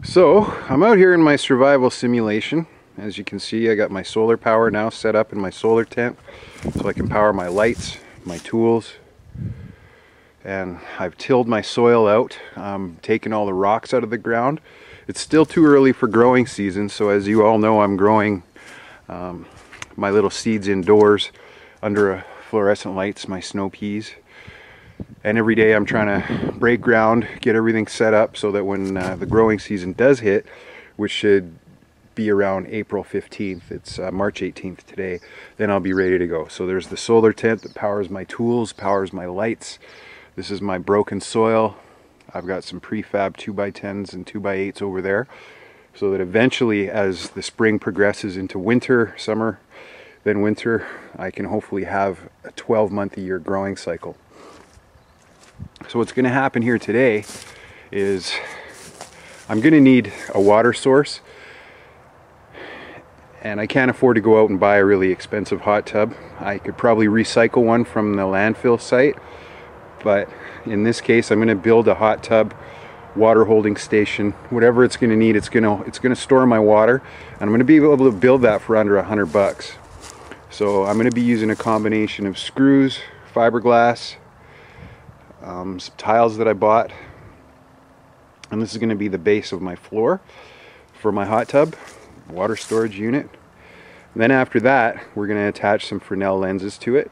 So I'm out here in my survival simulation. As you can see, I got my solar power now set up in my solar tent so I can power my lights, my tools, and I've tilled my soil out, taken all the rocks out of the ground. It's still too early for growing season, so as you all know, I'm growing my little seeds indoors under fluorescent lights, my snow peas. And every day I'm trying to break ground, get everything set up so that when the growing season does hit, which should be around April 15th, it's March 18th today, then I'll be ready to go. So there's the solar tent that powers my tools, powers my lights. This is my broken soil. I've got some prefab 2x10s and 2x8s over there, so that eventually as the spring progresses into winter, summer, then winter, I can hopefully have a 12-month-a-year growing cycle. So what's going to happen here today is I'm going to need a water source, and I can't afford to go out and buy a really expensive hot tub. I could probably recycle one from the landfill site, but in this case I'm going to build a hot tub water holding station. Whatever it's going to need, it's going to store my water, and I'm going to be able to build that for under $100. So I'm going to be using a combination of screws, fiberglass, some tiles that I bought, and this is going to be the base of my floor for my hot tub water storage unit. And then after that we're going to attach some Fresnel lenses to it,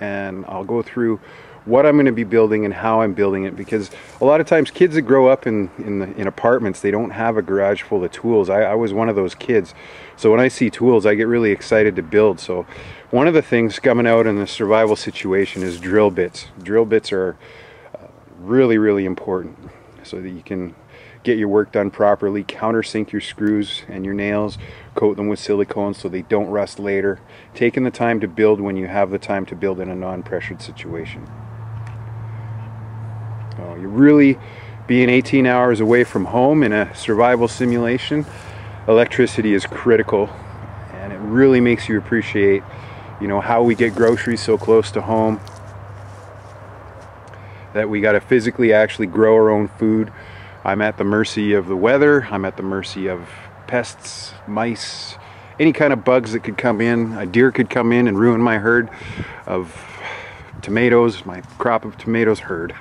and I'll go through what I'm going to be building and how I'm building it, because a lot of times kids that grow up in apartments, they don't have a garage full of tools. I was one of those kids, so when I see tools I get really excited to build. So one of the things coming out in the survival situation is drill bits. Drill bits are really important so that you can get your work done properly, countersink your screws and your nails, coat them with silicone so they don't rust later. Taking the time to build when you have the time to build in a non-pressured situation. You're really being 18 hours away from home in a survival simulation. Electricity is critical, and it really makes you appreciate, how we get groceries so close to home, that we got to physically actually grow our own food. I'm at the mercy of the weather. I'm at the mercy of pests, mice, any kind of bugs that could come in. A deer could come in and ruin my herd of tomatoes, my crop of tomatoes herd.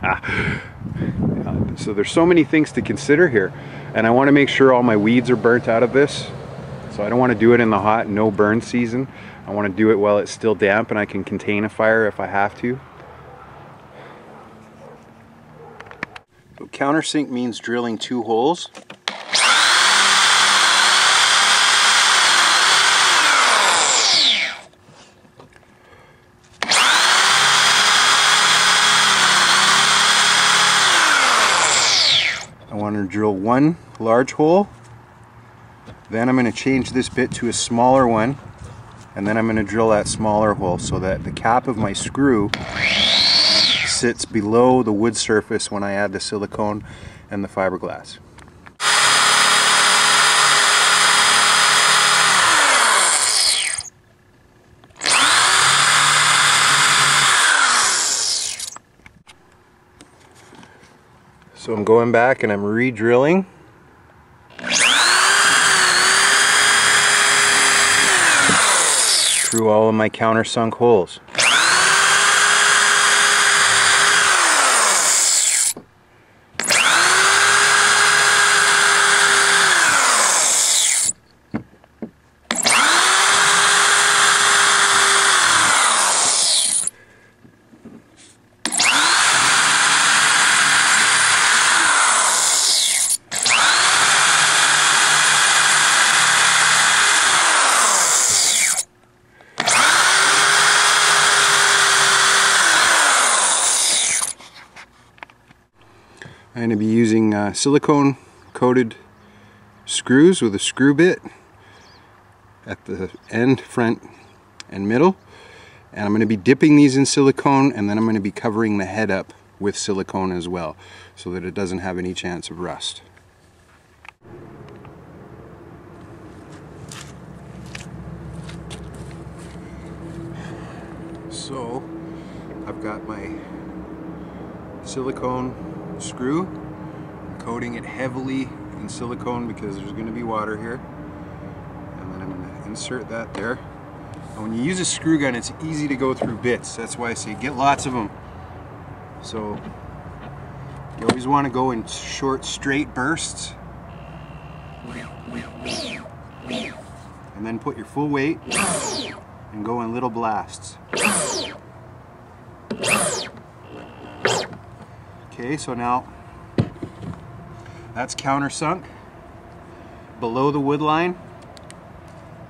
So there's so many things to consider here, and I want to make sure all my weeds are burnt out of this. So I don't want to do it in the hot, no burn season. I want to do it while it's still damp and I can contain a fire if I have to. So countersink means drilling 2 holes. I want to drill 1 large hole, then I'm going to change this bit to a smaller one, and then I'm going to drill that smaller hole so that the cap of my screw sits below the wood surface when I add the silicone and the fiberglass. So I'm going back and I'm re-drilling. Through all of my countersunk holes. I'm going to be using silicone coated screws with a screw bit at the end, front, and middle. And I'm going to be dipping these in silicone, and then I'm going to be covering the head up with silicone as well, so that it doesn't have any chance of rust. So I've got my silicone screw, coating it heavily in silicone because there's going to be water here. And then I'm going to insert that there. And when you use a screw gun, it's easy to go through bits. That's why I say get lots of them. So you always want to go in short, straight bursts. And then put your full weight and go in little blasts. Okay, so now that's countersunk below the wood line.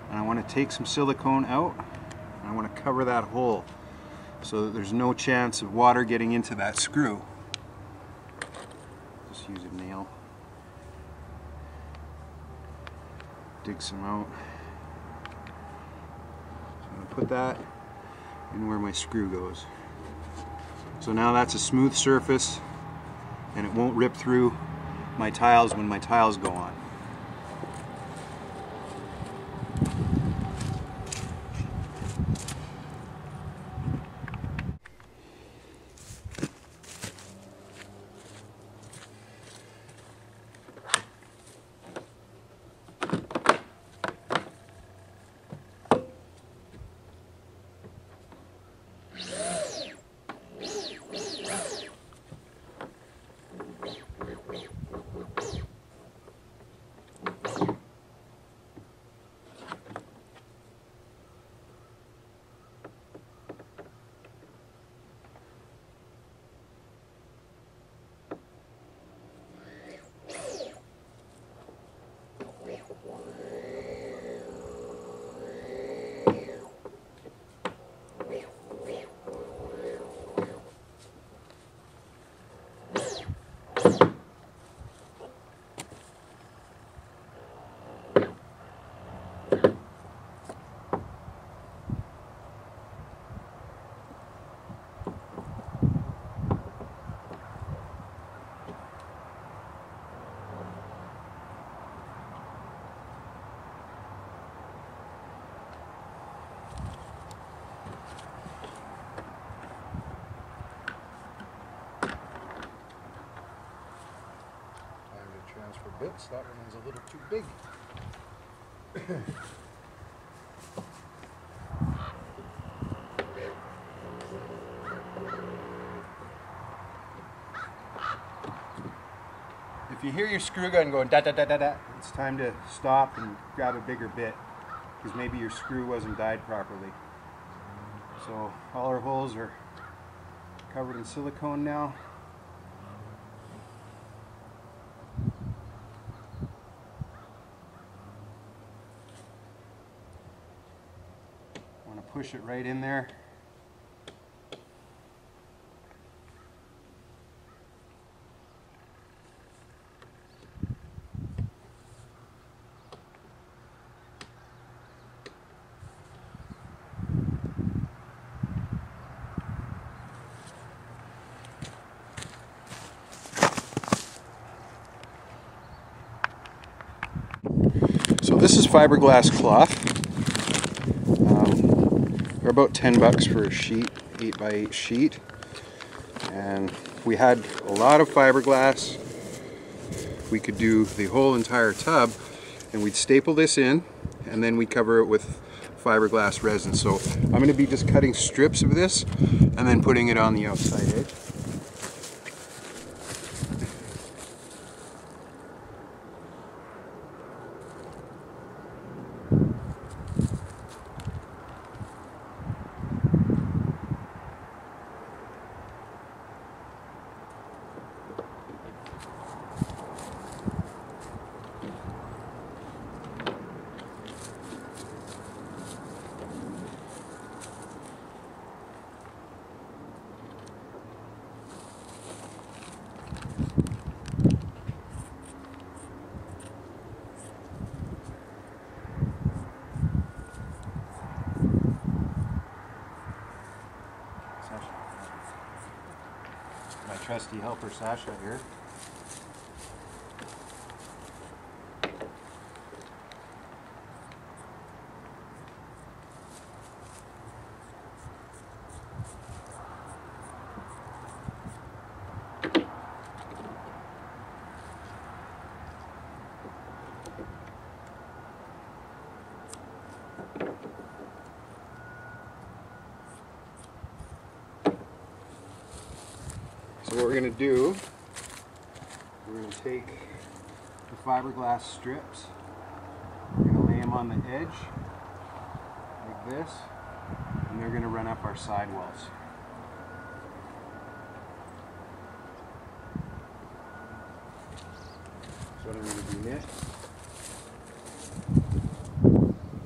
And I want to take some silicone out. And I want to cover that hole so that there's no chance of water getting into that screw. Just use a nail. Dig some out. So I'm going to put that in where my screw goes. So now that's a smooth surface and it won't rip through my tiles when my tiles go on. Transfer bits, that one was a little too big. If you hear your screw gun going da da da da da, it's time to stop and grab a bigger bit because maybe your screw wasn't dyed properly. So all our holes are covered in silicone now. Push it right in there. So this is fiberglass cloth. They're about $10 for a sheet, 8x8 sheet. And we had a lot of fiberglass. We could do the whole entire tub and we'd staple this in and then we'd cover it with fiberglass resin. So I'm going to be just cutting strips of this and then putting it on the outside edge. My trusty helper Sasha here. So what we're going to do, we're going to take the fiberglass strips, we're going to lay them on the edge like this, and they're going to run up our sidewalls. So what I'm going to do next,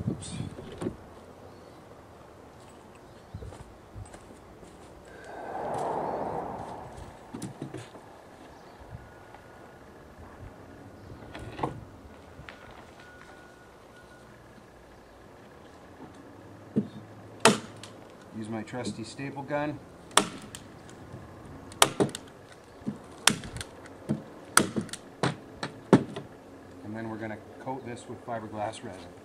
oops. Use my trusty staple gun. And then we're going to coat this with fiberglass resin.